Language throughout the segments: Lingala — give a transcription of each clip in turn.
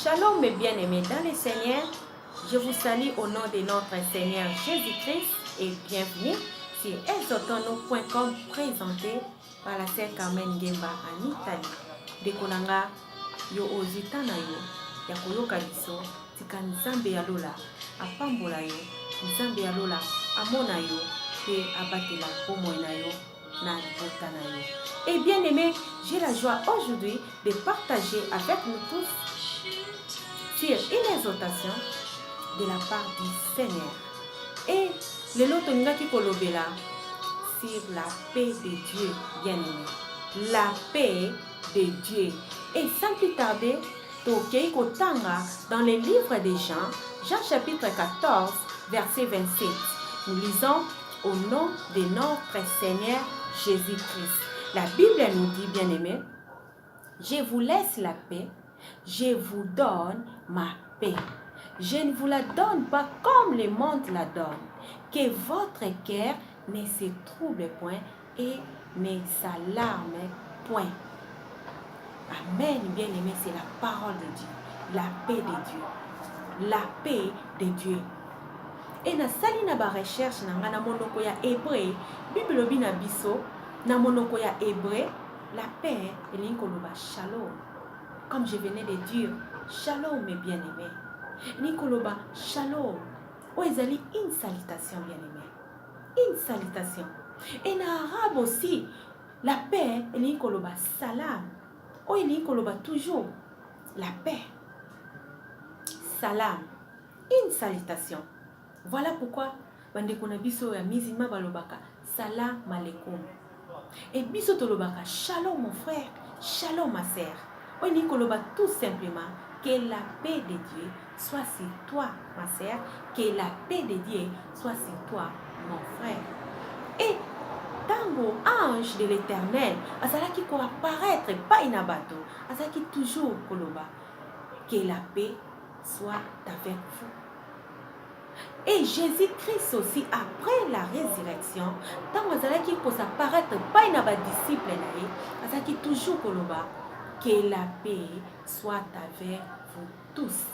Shalom mes bien-aimés dans le Seigneur, je vous salue au nom de notre Seigneur Jésus-Christ et bienvenue sur ezotono.com présenté par la sœur Carmen Gemba en Italie. Dekolanga yo ozitana yo ya koyoka biso tika nzambe ya lola apambola yo nzambe ya lola amona yo pe abatela pomoi na yo na libota na yo. Et bien aimé, j'ai la joie aujourd'hui de partager avec nous tous sur une exhortation de la part du Seigneur. Et le lot qui kolobela sur la paix de Dieu, bien aimé. La paix de Dieu. Et sans plus tarder, Tokei Kotanga dans le livre des Jean, Jean chapitre 14, verset 27. Nous lisons au nom de notre Seigneur Jésus-Christ. La Bible nous dit, bien aimé, je vous laisse la paix, je vous donne ma paix. Je ne vous la donne pas comme le monde la donne. Que votre cœur ne se trouble point et ne s'alarme point. Amen, bien aimé, c'est la parole de Dieu. La paix de Dieu. La paix de Dieu. Et na sali na ba recherche na monoko ya hébreu, Bible bi na biso na monoko ya hébreu, la paix est l'inkoloba shalom. Comme je venais de dire, shalom mes bien-aimés. Nikoloba shalom. O ezali une salutation bien-aimé. Une salutation. Et en arabe aussi, la paix est l'inkoloba salam. O l'inkoloba toujours la paix. Salam. Une salutation. Voilà pourquoi bandeko na biso ya musulman balobaka salam alaikum. Et biso tolobaka shalom mon frère, shalom ma sœur. On dit koloba tout simplement que la paix de Dieu soit sur toi ma sœur, que la paix de Dieu soit sur toi mon frère. Et tango ange de l'Éternel, azalaki ko apparaître pas inabato, azalaki toujours koloba que la paix soit avec vous. Et Jésus-Christ aussi, après la résurrection, tant qu'il peut s'apparaître pas une disciple, il toujours que la paix soit avec vous tous.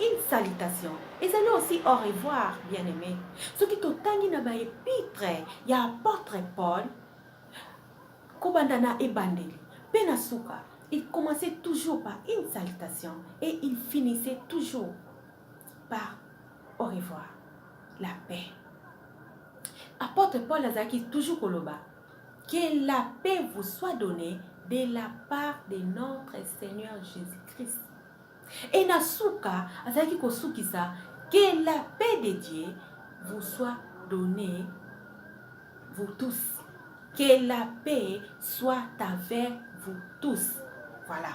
Une salutation. Et c'est aussi au revoir, bien-aimés. Ce qui t'otangi na ba épître, il y a apôtre Paul, Kobandana et Bandeli, Penasuka. Il commençait toujours par une salutation et il finissait toujours par au revoir, la paix. Apôtre Paul Azaki toujours koloba. Que la paix vous soit donnée de la part de notre Seigneur Jésus-Christ. Et Nasuka Azaki kosukisa. Que la paix de Dieu vous soit donnée, vous tous. Que la paix soit avec vous tous. Voilà.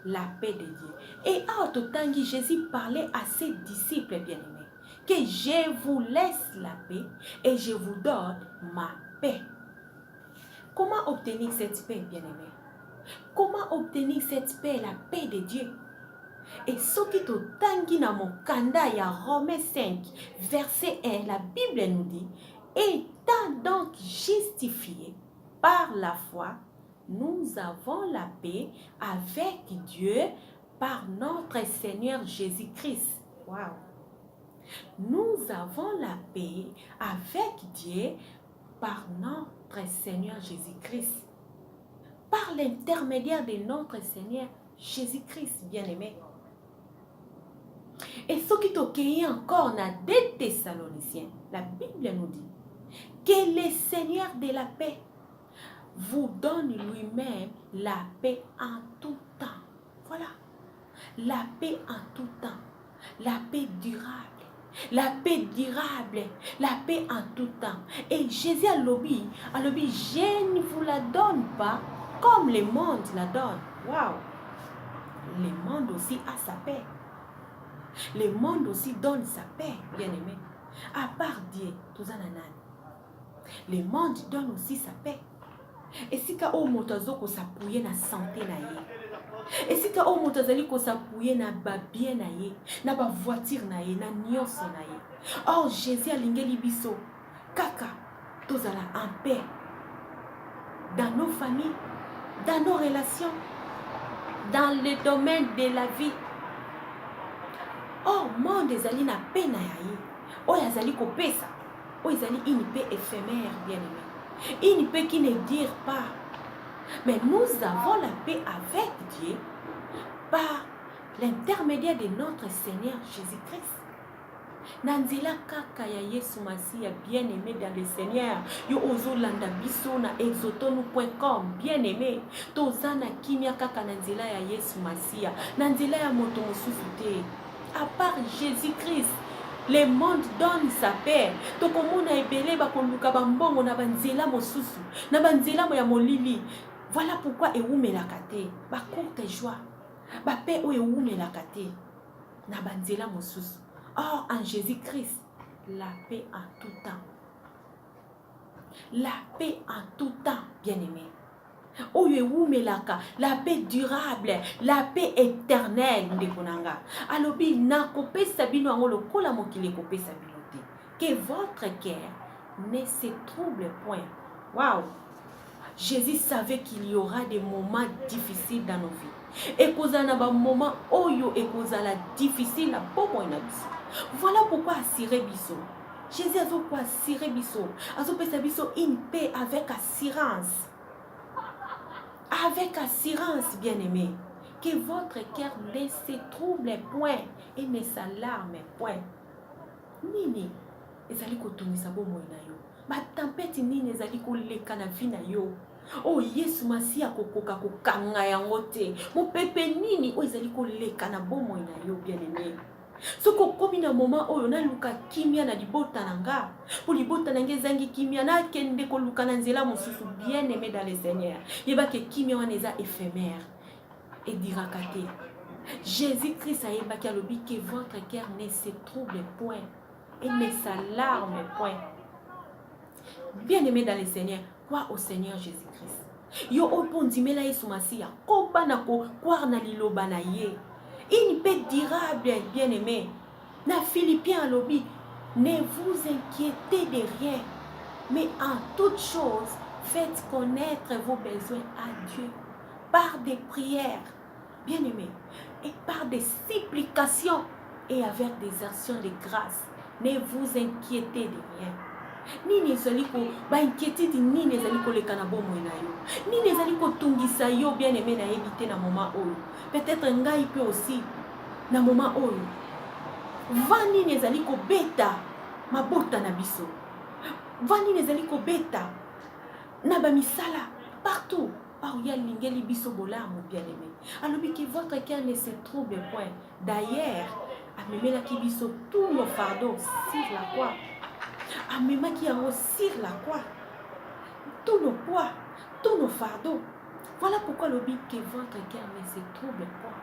La paix de Dieu. Et à Ototangi, Jésus parlait à ses disciples bien-aimés que je vous laisse la paix et je vous donne ma paix. Comment obtenir cette paix, bien-aimés? Comment obtenir cette paix, la paix de Dieu? Et ce qui Ototangi na mokanda ya Romains 5, verset 1, la Bible nous dit, étant donc justifiés par la foi, nous avons la paix avec Dieu par notre Seigneur Jésus-Christ. Wow. Nous avons la paix avec Dieu par notre Seigneur Jésus-Christ. Par l'intermédiaire de notre Seigneur Jésus-Christ, bien-aimé. Et ce qui t'occueille encore dans 2 Thessaloniciens, la Bible nous dit que le Seigneur de la paix vous donne lui-même la paix en tout temps. Voilà. La paix en tout temps. La paix durable. La paix durable. La paix en tout temps. Et Jésus a lobby, je ne vous la donne pas comme le monde la donne. Waouh. Le monde aussi a sa paix. Le monde aussi donne sa paix, bien-aimé. À part Dieu, tout ça le monde donne aussi sa paix. Et si ka o motazo ko s'appuyer na santé na ye. Et si ka o motazali ko s'appuyer na ba bien na ye, na ba voiture na ye, na nyonso na ye. Or Jésus alingeli biso kaka tozala en paix dans nos familles, dans nos relations, dans le domaine de la vie. Oh, monde ezali na paix na yaye. Oh, yazali kopesa. Oh, ezali une paix éphémère, bien-aimé. Une paix qui ne dure pas. Mais nous avons la paix avec Dieu par l'intermédiaire de notre Seigneur Jésus-Christ. Nanzila kaka ya Yesu Masiya, bien-aimé dans le Seigneur. Yo ozo landa biso na exotonu.com, bien-aimé. Tozana kimia kaka nanzila ya Yesu Masiya. Nanzila ya moto mosusu te. À part Jésus-Christ, le monde donne sa paix. Tokomona ebele bakoluka bambongo na banzela mosusu, na banzela ya molili. Voilà pourquoi ewumelaka te. Ba courte joie. Ba paix o ewumelaka te. Na banzela mosusu. Or, en Jésus-Christ, la paix en tout temps. La paix en tout temps, bien-aimé. La paix durable, la paix éternelle. Alobi, na kope sabino angolo kola mokile kope sabino te. Que votre cœur ne se trouble point. Waouh! Jésus savait qu'il y aura des moments difficiles dans nos vies. Et qu'on a un moment oyo et qu'on a la difficile na pomo inabiso. Voilà pourquoi assurer biso. Jésus a dit quoi assurer biso. Azo pesa biso une paix avec assurance. Avec assurance, bien-aimé. Que votre cœur ne se trouble point et ne s'alarme point. Nini ezali kotumisa bomo na yo. Ba tempête nini ezali koleka na vie na yo. Oh, Yesu Masiya kokoka kokanga yango te. Mo pepe nini o ezali koleka na bomo na yo, bien-aimé. Soko komi na moment oyo na luka kimia na libota nanga. Pour libota nanga zangi kimia na kende ko luka na nzela mosusu, bien-aimé dans le Seigneur. Yeba ke kimia wana eza éphémère et dirakate. Jésus-Christ a yeba ke alobi que votre cœur ne se trouble point et ne s'alarme point. Bien-aimé dans le Seigneur, crois au Seigneur Jésus-Christ. Yo opondimela Yesu Masiya, koba na ko croire na liloba na ye. Une paix durable, bien-aimé. Na Philippiens lobby, ne vous inquiétez de rien, mais en toute chose, faites connaître vos besoins à Dieu par des prières, bien-aimé, et par des supplications et avec des actions de grâce. Ne vous inquiétez de rien. Nini ezali ko ba inquiétude nini ezali ko leka na bomo na yo. Nini ezali ko tungisa yo, bien-aimé, na éviter na moment oyo. Peut-être ngai peut aussi na moment oyo. Vani nezali ko beta mabota na biso. Vani nezali ko beta na ba misala partout. Par où il y a l'ingeli biso bolamo, bien-aimé. Alors que votre cœur ne se trouble point. D'ailleurs, amemela ki biso tous nos fardeaux sur la croix. Amema ki yango sur la croix. Tous nos poids, tous nos fardeaux. Voilà pourquoi le but que votre cœur ne se trouble pas.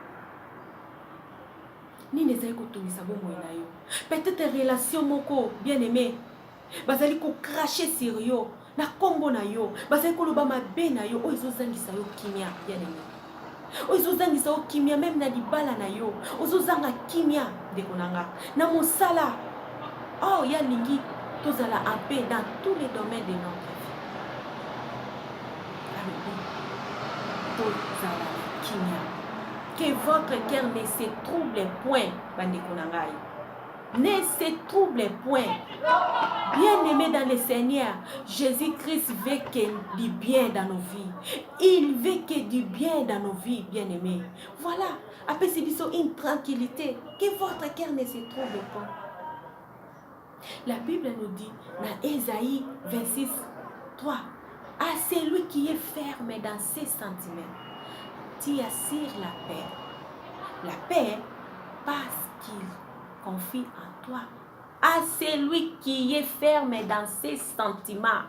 Ni nezali kotumisa bomo na yo. Peut-être relation moko bien-aimé. Bazali ko cracher sur yo na kombo na yo. Bazali ko loba mabe na yo. O ezozangisa yo kimia, bien-aimé. O ezozangisa yo kimia même na libala na yo. Ozozanga kimia dekonanga. Na mosala. Oh, ya lingi tozala en paix dans tous les domaines de notre vie. Que votre cœur ne se trouble point, bandekonangai. Ne se trouble point. Bien-aimé dans le Seigneur, Jésus-Christ veut que du bien dans nos vies. Il veut que du bien dans nos vies, bien-aimés. Voilà. Après, c'est une tranquillité. Que votre cœur ne se trouble point. La Bible nous dit, dans Ésaïe 26, 3, à celui qui est ferme dans ses sentiments, tu assures la paix. La paix parce qu'il confie en toi. À celui qui est ferme dans ses sentiments,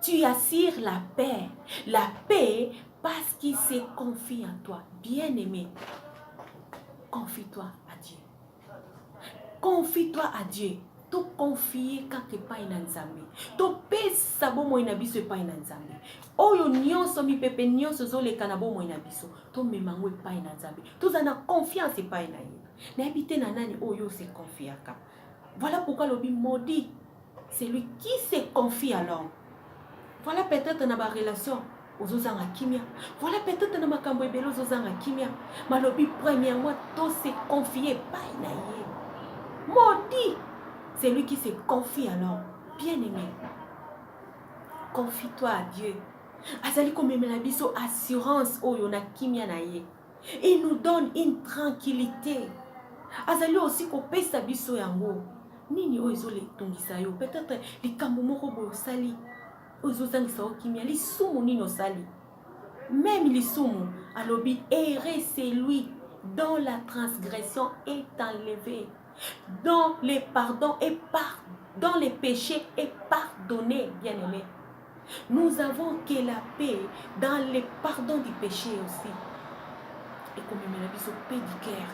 tu assures la paix. La paix parce qu'il se confie en toi. Bien-aimé, confie-toi à Dieu. Confie-toi à Dieu. To confier quelque part in Nzambe. To pesa bomo ina biso pa ina Nzambe. Oyo nyonso mi pepe nyonso zo leka na bomo ina biso. To memango pa ina Nzambe. To zana confiance pa ina ye. Na habite na nani oyo se confiaka. Voilà pourquoi l'obi maudit c'est lui qui se confie à l'homme. Voilà peut-être na ba relation. ozozanga kimia. Voilà peut-être na makambo ebele ozozanga kimia. Malobi premièrement, to se confier pas na ye. Maudit, c'est lui qui se confie alors. Bien-aimé, confie-toi à Dieu. Azali komemela biso assurance oyo na kimia na ye. Il nous donne une tranquillité. Azali aussi kopesa biso yango. Nini oyo ezolitungisa yo? Peut-être likambo moko boyo sali. Ozozangisa o kimia lisumu nini osali. Même lisumu alobi erré c'est lui dont la transgression est enlevée, dont les pardons et dont les péchés est pardonné, bien-aimé. Nous avons que la paix dans le pardon du péché aussi. Et comme il a dit, paix du cœur,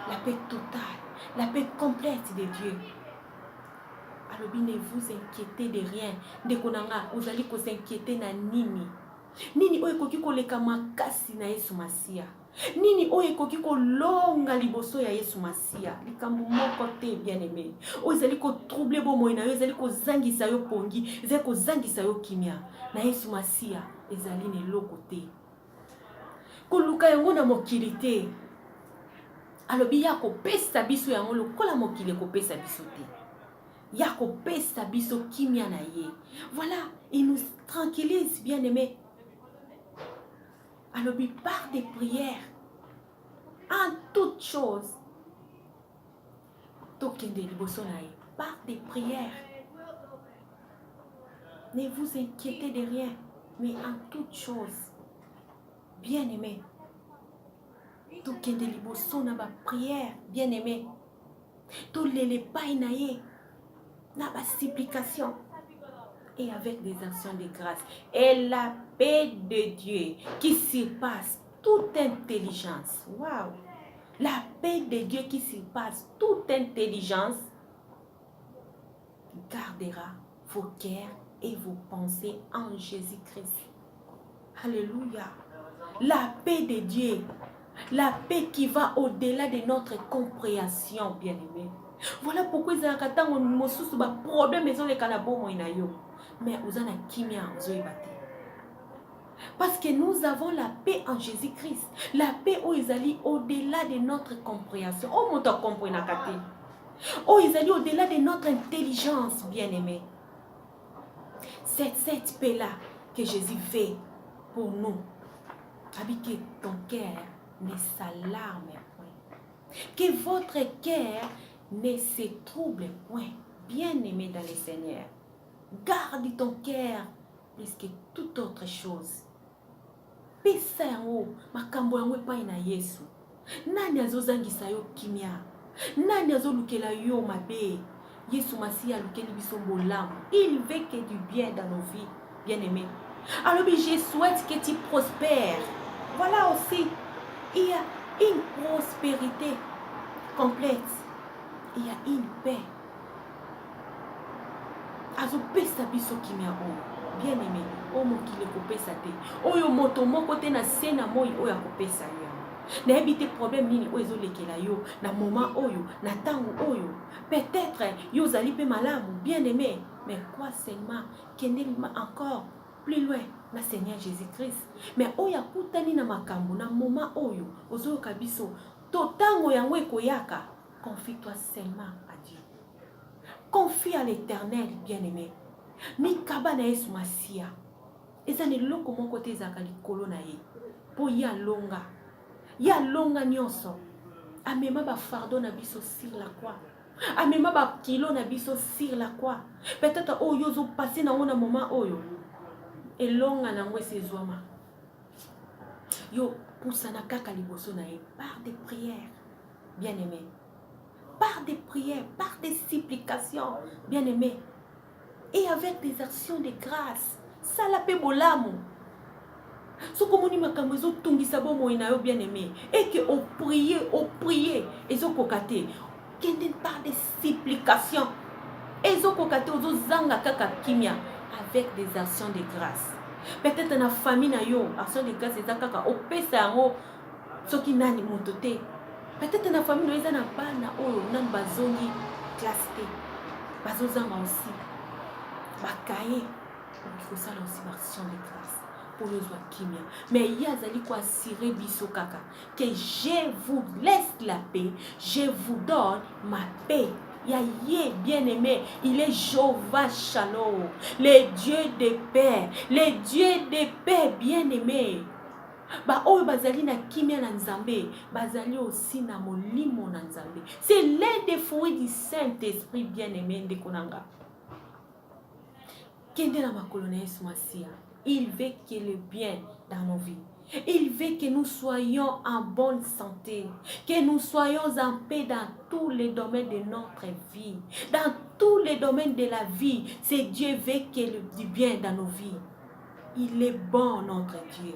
la paix totale, la paix complète de Dieu. Alors, ne vous inquiétez de rien. Ndekonanga, vous allez vous inquiéter na nini. Nini oye koki koleka makasi na Yesu Masia. Nini oye koki kolonga liboso ya Yesu Masia. Likambo moko te, bien-aimé. Oye zali ko trouble bo moina yo, zali ko zangisa yo pongi, zali ko zangisa yo kimia. Na Yesu Masia, ezali ne loko te. Koluka yango na mokili te. Alobi ya kopesa biso yango lokola mokili kopesa biso te. Ya kopesa biso kimia na ye. Voilà, il nous tranquillise, bien-aimé. Alobi par des prières, en toutes choses. Tokende liboso na ye, par des prières. Ne vous inquiétez de rien, mais en toutes choses. Bien-aimé. Tokende liboso na ba prière, bien-aimé. Tolele pai na ye, na ba supplication. Et avec des actions de grâce. Et la paix de Dieu qui surpasse toute intelligence. Waouh! La paix de Dieu qui surpasse toute intelligence gardera vos cœurs et vos pensées en Jésus-Christ. Alléluia! La paix de Dieu, la paix qui va au-delà de notre compréhension, bien-aimé. Voilà pourquoi ils ont un problème ils ont les canabos mais vous avez kimia parce que nous avons la paix en Jésus-Christ, la paix où ils allaient au-delà de notre compréhension. Oh mon Dieu, comprenez kate. Oh ils allaient au-delà de notre intelligence, bien-aimé. Cette paix-là que Jésus fait pour nous, que ton cœur ne s'alarme point, que votre cœur ne se trouble point, bien-aimé dans le Seigneur. Garde ton cœur plus que toute autre chose. Pesa yango makambo yango epai na Yesu. Nani azozangisa yo kimia? Nani azolukela yo mabe? Yesu Masia alukeli biso bolamu. Il veut que du bien dans nos vies, bien-aimés. Alors je souhaite que tu prospères. Voilà aussi, il y a une prospérité complète. Il y a une paix. Azopesa biso kimia o, bien-aimé, o mokile kopesa te. Oyo moto moko te na sena moi oyo akopesa yo. Na ebite problème nini oyo ezolekela yo na moment oyo, na tango oyo. Peut-être yo zali pe malamu, bien-aimé, mais quoi seulement kende encore plus loin na Seigneur Jésus-Christ. Mais oyo akutani na makambo na moment oyo ozoyoka biso to tango yango ekoyaka, confie-toi seulement à Dieu. Confie à l'Éternel, bien-aimé. Mikaba na Yesu Masia. Eza ne loko mon côté zaka likolo na ye. Po ya longa. Ya longa nyonso. Amema ba fardeau na biso sur la croix. Amema ba kilo na biso sur la croix. Peut-être oyo zo passer na ona moment oyo. Et longa na ngwe sezwama. Yo poussana kaka liboso na ye par des prières, bien-aimé. Par des prières, par des supplications, bien-aimés, et avec des actions de grâce. Ça la paix bolamu. Ce que moni makambo zo tungisa bo moina yo bien-aimé, et que au prier, et zo kokate, kende par des supplications, et zo kokate ozo zanga kaka kimia avec des actions de grâce. Peut-être na famille na yo, action de grâce eza kaka opesa yango soki nani motote. Peut-être na famille nous na bana oyo nan bazongi classe T. Bazozanga aussi. Bakaye, il faut ça aussi action de grâce. pour nous kimia. Mais yazali ko assurer biso kaka que je vous laisse la paix, je vous donne ma paix. Yahé, bien-aimé, il est Jéhovah Shalom, le Dieu de paix, le Dieu de paix, bien-aimé. Ba oyo bazali na kimia na nzambe, bazali aussi na molimo na nzambe. C'est l'un des fruits du Saint-Esprit, bien-aimé, ndekonanga. Kende na makolo na Yesu Masia. Il veut que le bien dans nos vies. Il veut que nous soyons en bonne santé, que nous soyons en paix dans tous les domaines de notre vie. Dans tous les domaines de la vie, c'est Dieu veut que du bien dans nos vies. Il est bon, notre Dieu.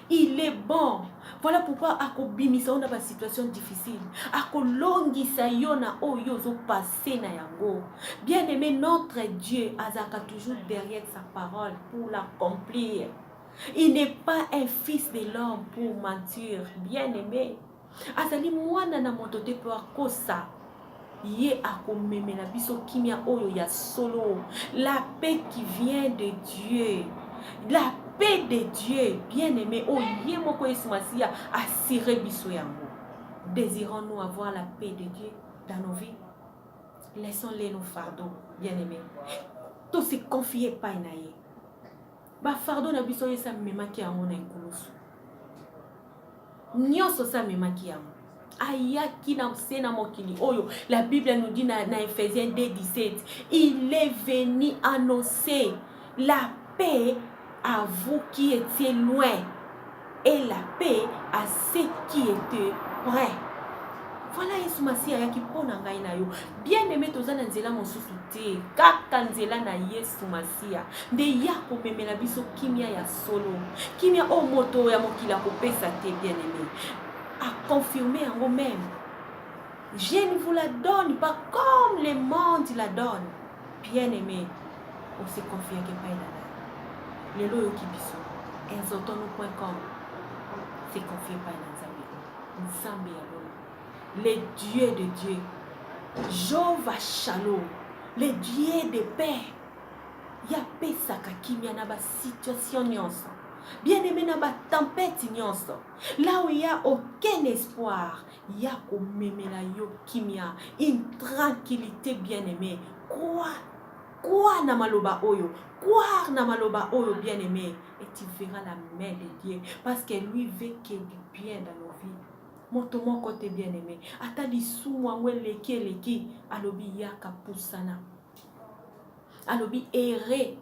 Il est bon. Voilà pourquoi akobimisa on a une situation difficile. Akolongisa yona oyo zo passé na yango. Bien aimé, notre Dieu azaka toujours derrière sa parole pour l'accomplir. Il n'est pas un fils de l'homme pour mentir. Bien aimé. Azali mwana na motote po akosa. Ye akomemela biso kimia oyo ya solo. La paix qui vient de Dieu. La paix de Dieu, bien-aimé, oh yé moko Yesu Masia, assuré biso yango. Désirons-nous avoir la paix de Dieu dans nos vies? Laissons-les nos fardeaux, bien-aimés. Tout se confier pas inaye. Ba fardeau na biso yesa memaki yango na ekulusu. Nyonso sa memaki yango. Ayaki na sena mokili oyo. La Bible nous dit na Ephésiens 2:17, il est venu annoncer la paix à vous qui étiez loin et la paix à ceux qui étaient près. Voilà Yesu Masia yaki pona ngai na yo. Bien aimé tozana nzela mosusu te. Kaka nzela na Yesu Masia. Nde yako memela biso kimia ya solo. Kimia o moto ya mokila kopesa te, bien aimé. A confirmer en vous-même. Je ne vous la donne pas comme le monde la donne. Bien aimé, on se confie que pas là. Le loyo kibiso. Exotono.com. Se confie pas dans Nzambe ya le Dieu de Dieu. Jéhovah Shalom. Le Dieu de paix. Ya pesaka kimia na ba situation nyonso. Bien aimé na ba tempête nyonso. Là où il y a aucun espoir, il y a comme memela yo kimia, une tranquillité, bien aimé. Crois na maloba oyo. Croire na maloba oyo, bien aimé, et tu verras la main de Dieu, parce que lui veut qu'il y ait du bien dans nos vies. Mon côté, bien aimé, atali sou wangwe leki alobi yaka pusana, alobi errer.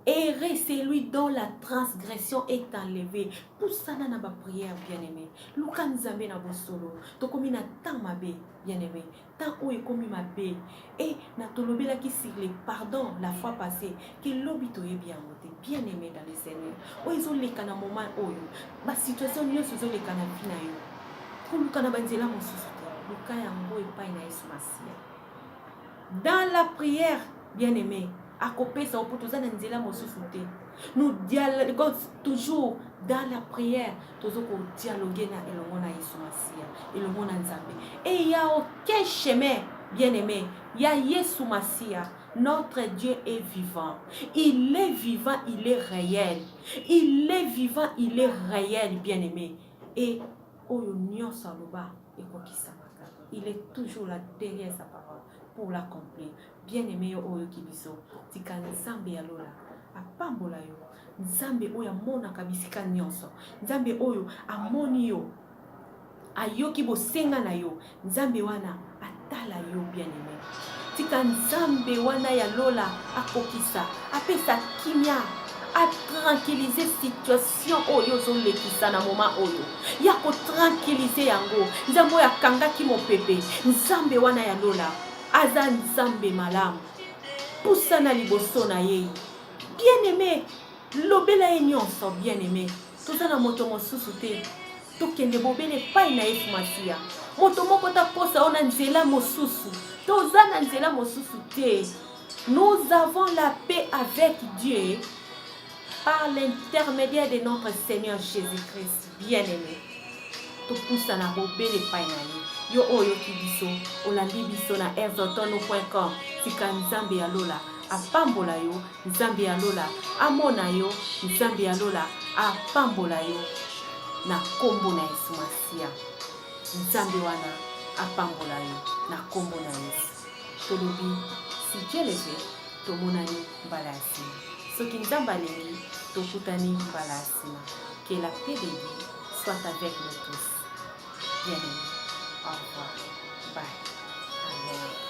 Errer, c'est lui dont la transgression est enlevée. Poussana na ba prière, bien aimé. Luka nzambe na bosolo. Tokomi na tant ma bé, bien aimé. Tant où est commis ma bé. Et na tolobi la qui sur les pardons la fois passée. Que l'obito est bien monté, bien aimé dans le Seigneur. Oh, ils ont les cana moment oyo. Ba situation nyo suzo les cana pina yo. Pour luka na banzela mon susute. Luka yango et pas na Yesu Masia. Dans la prière, bien aimé. Nous dialoguons toujours dans la prière. Dialoguer et il n'y a aucun chemin, bien aimé. Il y a Yesu Masia. Notre Dieu est vivant. Il est vivant, il est réel. Il est vivant, il est réel, bien aimé. Et il est toujours là derrière sa parole pour l'accomplir. Bien aimé oyo kibiso tika nzambe ya lola apambola yo nzambe oyo amona kabisika nyonso nzambe oyo amoni yo ayoki bosenga na yo nzambe wana atala yo, bien aimé. Tika nzambe wana ya lola akokisa apesa kimia a tranquilliser situation oyo zolekisa na moment oyo ya ko tranquilliser yango nzambe oyo akangaki mopepe nzambe wana ya lola aza nzambe malamu pusana liboso na ye. Bien aimé, lobela ye nyonso, bien aimé. Tozana moto mosusu te. Tokende bobele pai na Yesu Masia. Moto moko ta posa ona nzela mosusu. Tozana nzela mosusu te. Nous avons la paix avec Dieu par l'intermédiaire de notre Seigneur Jésus-Christ, bien aimé. Topusa na bobele pai na ye. Yo oyo kibiso olandi biso na exotono.com tika nzambe ya lola apambola yo, nzambe alola amona yo, nzambe alola apambola yo na kombo na Yesu Masiya. Nzambe wana apambola yo na kombo na Yesu. Tolobi si Dieu le veut, tomonani mbala ya nsima. Soki nzambe alingi tokutani mbala ya nsima. Que la paix de Dieu soit avec nous tous. Bien aimés. Au revoir. Bye. Amen.